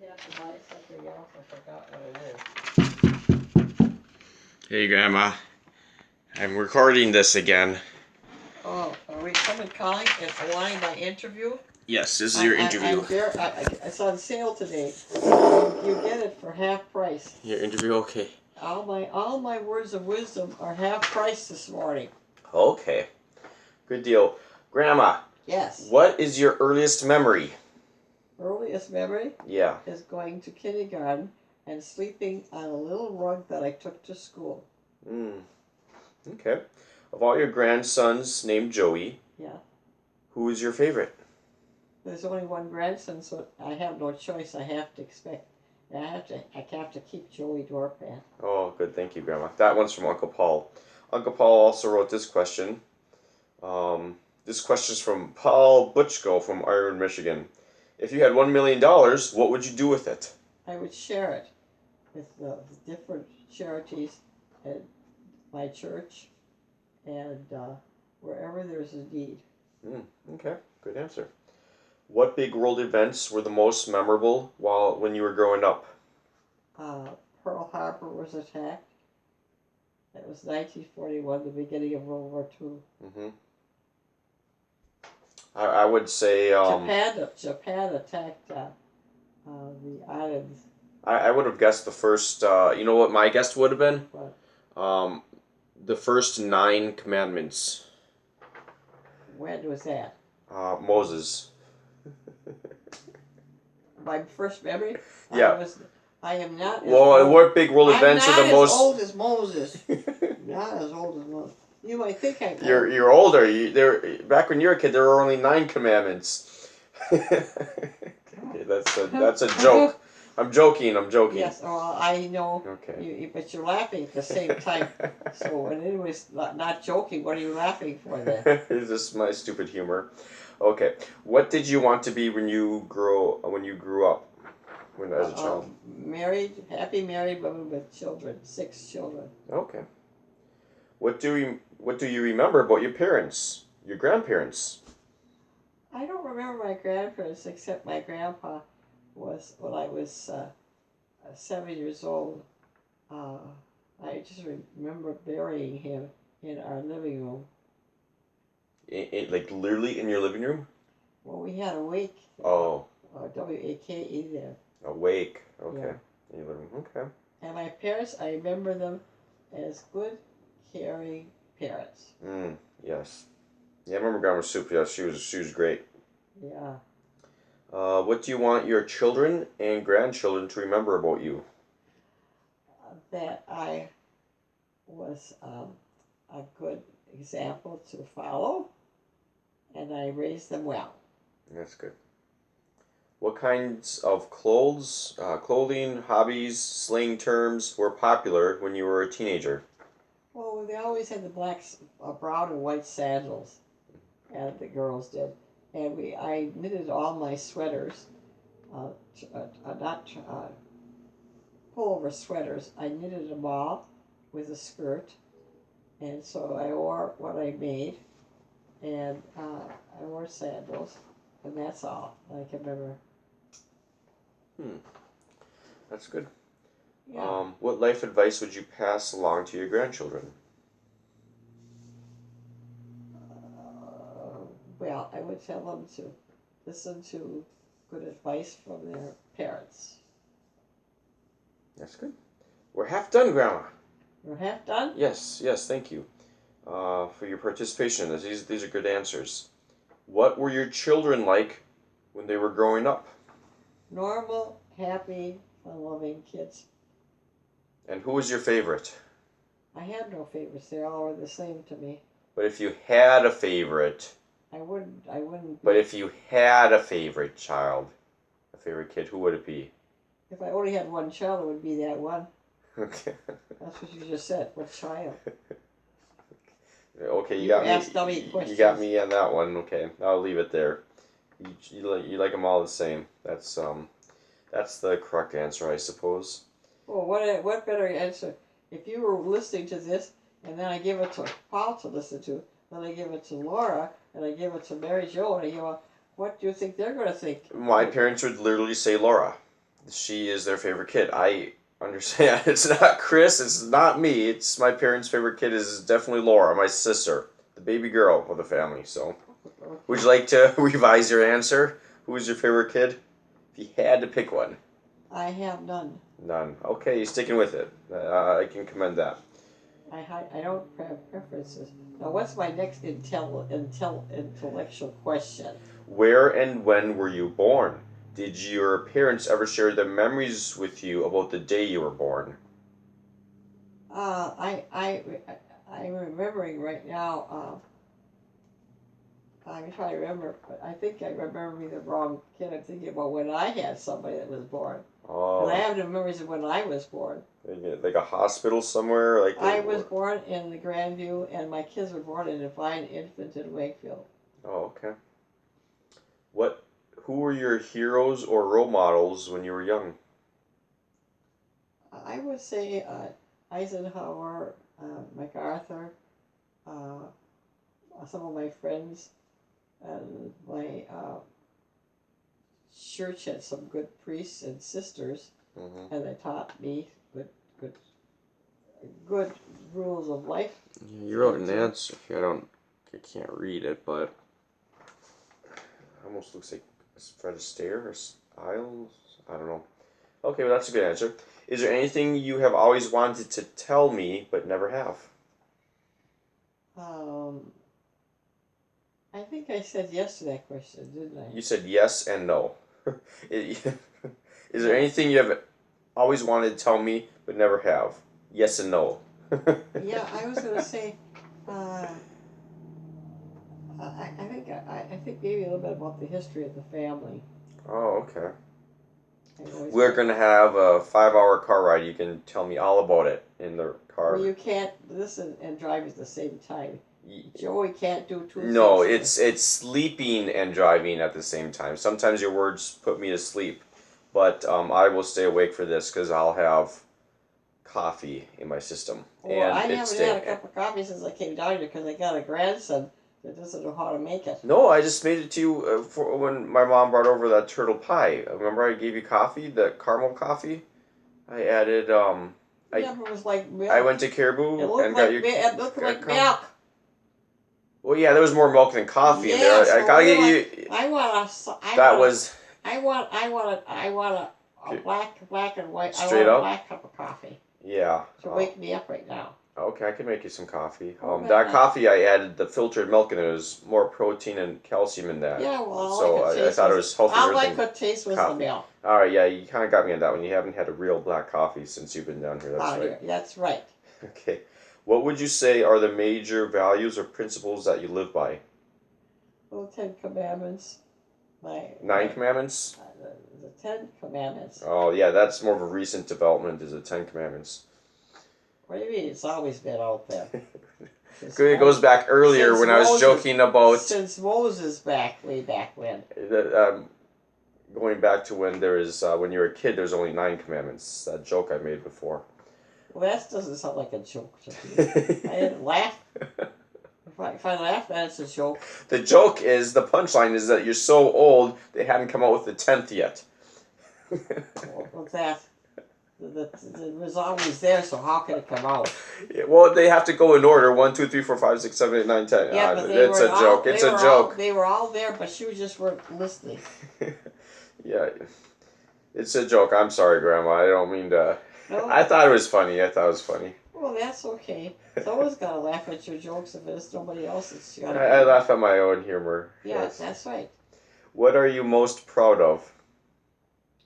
we have to buy something else. I forgot what it is. Hey, Grandma. I'm recording this again. Oh, are we coming calling and wanting my interview? Yes, this is your interview. It's on sale today. You get it for half price. Your interview, okay. All my words of wisdom are half price this morning. Okay. Good deal. Grandma. Yes. What is your earliest memory? Earliest memory? Yeah. Is going to kindergarten and sleeping on a little rug that I took to school. Okay. Of all your grandsons named Joey, yeah, who is your favorite? There's only one grandson, so I have no choice. I have to keep Joey Dorpan. Oh, good. Thank you, Grandma. That one's from Uncle Paul. Uncle Paul also wrote this question. This question is from Paul Butchko from Iron, Michigan. If you had $1 million, what would you do with it? I would share it with the different charities at my church and wherever there's a need. Okay, good answer. What big world events were the most memorable when you were growing up? Pearl Harbor was attacked. That was 1941, the beginning of World War II. I would say Japan attacked the islands. I would have guessed the first. You know what my guess would have been? What? The first 9 commandments. When was that? Moses. My first memory? Yeah. I am not. Well, what big world events are the most? I'm not as old as Moses. Not as old as Moses. You might think I'm. You're older. Back when you were a kid, there were only 9 commandments. That's a joke. I'm joking. Yes, well, I know. Okay. But you're laughing at the same time. So when anybody's not joking, what are you laughing for then? It's just my stupid humor. Okay. What did you want to be when you grew up? As a child? Happy married woman with children, 6 children. Okay. What do you remember about your parents, your grandparents? I don't remember my grandparents except my grandpa was, when I was 7 years old. I just remember burying him in our living room. Like literally in your living room? Well, we had a wake. Oh. W-A-K-E there. A wake. Okay. Yeah. In your living room. Okay. And my parents, I remember them as good, caring parents. Yes. Yeah, I remember Grandma Soup. Yeah, she was great. Yeah. What do you want your children and grandchildren to remember about you? That I was a good example to follow, and I raised them well. That's good. What kinds of clothing, hobbies, slang terms were popular when you were a teenager? Well, they always had the brown and white sandals, and the girls did. And I knitted all my sweaters, not pullover sweaters. I knitted them all with a skirt, and so I wore what I made, and I wore sandals, and that's all I can remember. That's good. Yeah. What life advice would you pass along to your grandchildren? Well, I would tell them to listen to good advice from their parents. That's good. We're half done, Grandma. We're half done? Yes, thank you for your participation. These are good answers. What were your children like when they were growing up? Normal, happy, fun-loving kids. And who was your favorite? I have no favorites. They all are the same to me. But if you had a favorite... I wouldn't. But if you had a favorite child, a favorite kid, who would it be? If I only had one child, it would be that one. Okay. That's what you just said. What child? Okay, you got me on that one. Okay, I'll leave it there. You like them all the same. That's the correct answer, I suppose. Well, what better answer? If you were listening to this, and then I give it to Paul to listen to, then I give it to Laura, and I give it to Mary Jo, and what do you think they're going to think? My parents would literally say Laura. She is their favorite kid. I understand. It's not Chris. It's not me. It's my parents' favorite kid is definitely Laura, my sister, the baby girl of the family. So, would you like to revise your answer? Who is your favorite kid? If you had to pick one. I have none. None. Okay, you're sticking with it. I can commend that. I don't have preferences. Now, what's my next intellectual question? Where and when were you born? Did your parents ever share their memories with you about the day you were born? I'm remembering right now. I'm trying to remember, but I think I remember me the wrong kid. I'm thinking about when I had somebody that was born. Oh. And I have no memories of when I was born. Like a hospital somewhere? I was born in the Grandview, and my kids were born in Divine Infant in Wakefield. Oh, okay. Who were your heroes or role models when you were young? I would say Eisenhower, MacArthur, some of my friends, and my church had some good priests and sisters, and they taught me good rules of life. Yeah, you wrote an answer. I can't read it, but it almost looks like Fred Astaire or Isles. I don't know. Okay, well that's a good answer. Is there anything you have always wanted to tell me but never have? I think I said yes to that question, didn't I? You said yes and no. Is there anything you have always wanted to tell me but never have? Yes and no. Yeah, I was going to say, I think maybe a little bit about the history of the family. Oh, okay. We're going to have a 5-hour car ride. You can tell me all about it in the car. Well, you can't listen and drive at the same time. Joey can't do two things. No, it's sleeping and driving at the same time. Sometimes your words put me to sleep, but I will stay awake for this because I'll have coffee in my system. Well, and I haven't had a cup of coffee since I came down here because I got a grandson that doesn't know how to make it. No, I just made it to you for when my mom brought over that turtle pie. Remember I gave you coffee, the caramel coffee? I added, yeah, but it was like milk. I went to Caribou and got you... It looked like milk. Well, yeah, there was more milk than coffee in there. I gotta get you... I want a black and white. Straight up? A black cup of coffee. Yeah. To wake me up right now. Okay, I can make you some coffee. That coffee, I added the filtered milk, and there was more protein and calcium in that. Yeah, well, so I thought it was healthier all I could taste was the milk. All right, yeah, you kind of got me on that one. You haven't had a real black coffee since you've been down here. That's right. Yeah, that's right. Okay. What would you say are the major values or principles that you live by? Well, 10 Commandments. 9 Commandments? The 10 Commandments. Oh, yeah, that's more of a recent development, is the 10 Commandments. What do you mean? It's always been out there. It goes back earlier when I was joking about... Since Moses way back when. Going back to when there is, when you were a kid, there's only 9 commandments. That joke I made before. Well, that doesn't sound like a joke to me. I didn't laugh. If I laugh, that's a joke. The joke is, the punchline is that you're so old, they hadn't come out with the 10th yet. What's that? It was always there, so how can it come out? Yeah, well, they have to go in order. 1, 2, 3, 4, 5, 6, 7, 8, 9, 10. Yeah, but it's a joke. It's a joke. They were all there, but you just weren't listening. Yeah, it's a joke. I'm sorry, Grandma. I don't mean to... No? I thought it was funny. Well, that's okay. Someone's got to laugh at your jokes if it's nobody else's. I laugh at my own humor. Yeah, yes. That's right. What are you most proud of?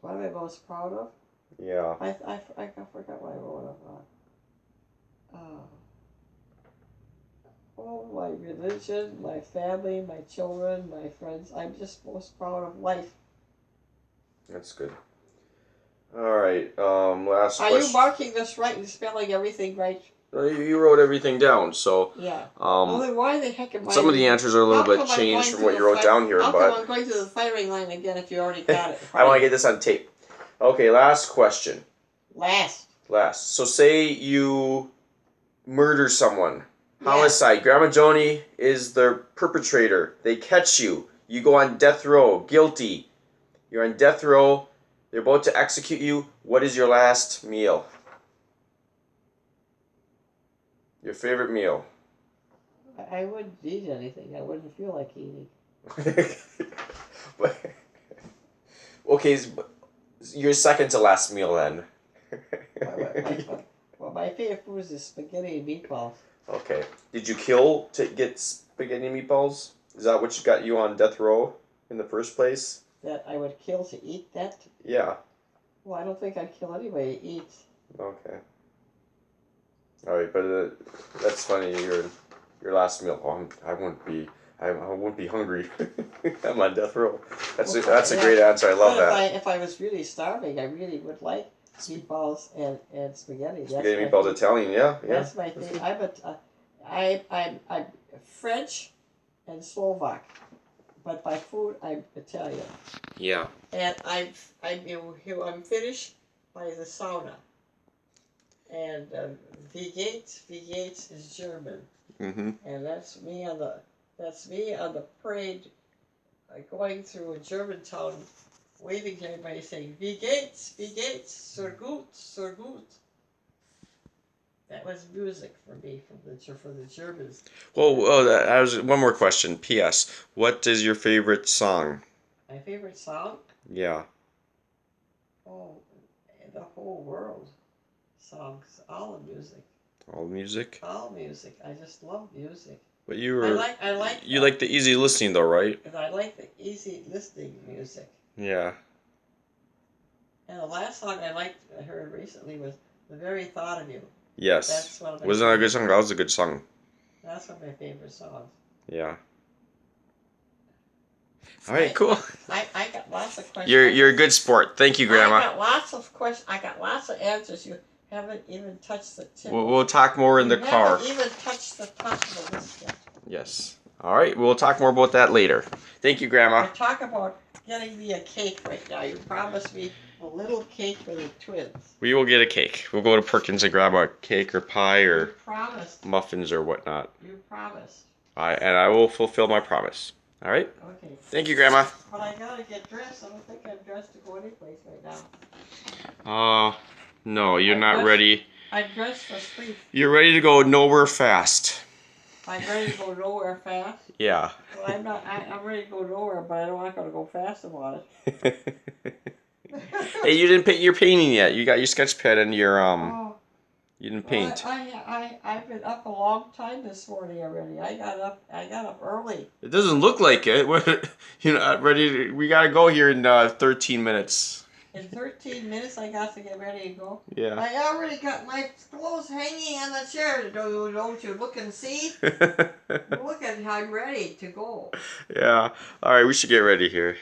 What am I most proud of? Yeah. I forgot what I wrote about. My religion, my family, my children, my friends. I'm just most proud of life. That's good. All right. Last question. Are you marking this right and spelling everything right? You wrote everything down, so... Yeah. Well, then why the heck am I... Some of the answers are a little bit changed from what you wrote down here, but... How come I'm going to the firing line again if you already got it? I want to get this on tape. Okay, last question. Last. So say you murder someone. Homicide. Grandma Joanie is the perpetrator. They catch you. You go on death row. Guilty. You're on death row. They're about to execute you. What is your last meal? Your favorite meal? I wouldn't eat anything. I wouldn't feel like eating. Okay, your second to last meal then. Well, my favorite food is spaghetti and meatballs. Okay. Did you kill to get spaghetti and meatballs? Is that what got you on death row in the first place? That I would kill to eat that? Yeah. Well, I don't think I'd kill anybody to eat. Okay. All right, but that's funny. Your last meal. Oh, I wouldn't be hungry. I'm on death row. That's a great answer. I love that. If I was really starving, I really would like meatballs and spaghetti. Spaghetti meatballs Italian, yeah. That's my thing. I'm French and Slovak, but by food I'm Italian. Yeah. And I'm Finnish by the sauna. And V Gates is German. Mm-hmm. And that's me on the parade, going through a German town, waving to everybody, saying V Gates, sehr gut, sehr gut. That was music for me for the Germans. Well, I was one more question. P.S. What is your favorite song? My favorite song? Yeah. Oh, the whole world. Songs, all the music. All music? All music. I just love music. But you were. I like. You like the easy listening though, right? And I like the easy listening music. Yeah. And the last song I heard recently was "The Very Thought of You." Yes. That's one of my Wasn't that a good song? That was a good song. That's one of my favorite songs. Yeah. All right, cool. I got lots of questions. You're a good sport. Thank you, Grandma. I got lots of questions. I got lots of answers. You haven't even touched the tip. We'll talk more in the car. You haven't even touched the top of the list yet. Yes. All right. We'll talk more about that later. Thank you, Grandma. I talk about getting me a cake right now. You promised me a little cake for the twins. We will get a cake. We'll go to Perkins and grab a cake or pie or muffins or whatnot. You promised. I will fulfill my promise. All right? Okay. Thank you, Grandma. But I gotta get dressed. I don't think I'm dressed to go anyplace right now. No, you're not ready. I'm dressed for sleep. You're ready to go nowhere fast. I'm ready to go nowhere fast? Yeah. Well, I'm not. I'm ready to go nowhere, but I'm not going to go fast about it. Hey, you didn't paint your painting yet. You got your sketch pad and your You didn't paint. I've been up a long time this morning already. I got up early. It doesn't look like it. You're not ready. We gotta go here in 13 minutes. In 13 minutes, I got to get ready to go. Yeah. I already got my clothes hanging on the chair. Don't you look and see? Look at how I'm ready to go. Yeah. All right, we should get ready here.